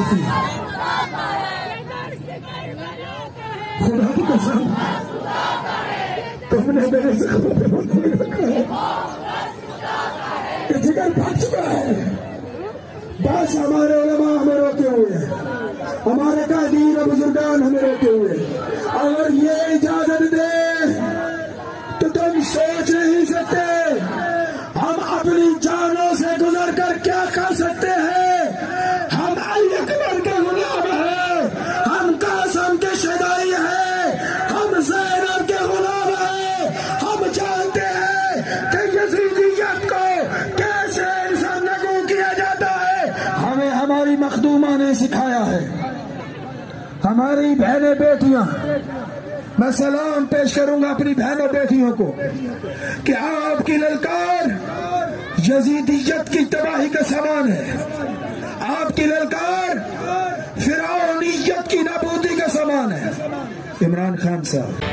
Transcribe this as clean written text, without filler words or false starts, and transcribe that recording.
کافی ہے۔ خدا کی قسم تم نے میرے زخموں پہ منتظر رکھا ہے کہ جگر پھٹ چکا ہے۔ بس ہمارے علماء ہمیں روکے ہوئے ہیں، ہمارے قائدین و بزرگان ہمیں روکے ہوئے ہیں۔ اگر یہ اجازت دے تو تم سوچ نہیں سکتے ہم اپنی جانوں سے گزر کر کیا کر سکتے ہیں۔ ہم علی اکبر کے غلام ہیں، ہم قاسم کے شیدائی ہیں، ہم زینب کے غلام ہیں۔ ہم جانتے ہیں کہ یزیدیت کو کیسے انسان نگو کیا جاتا ہے، ہمیں ہماری مخدومہ نے سکھایا ہے۔ ہماری بہنیں بیٹیاں، میں سلام پیش کروں گا اپنی بہنوں بیٹیوں کو کہ آپ کی للکار یزیدیت کی تباہی کا سامان ہے، آپ کی للکار فرعونیت کی نابودی کا سامان ہے۔ عمران خان صاحب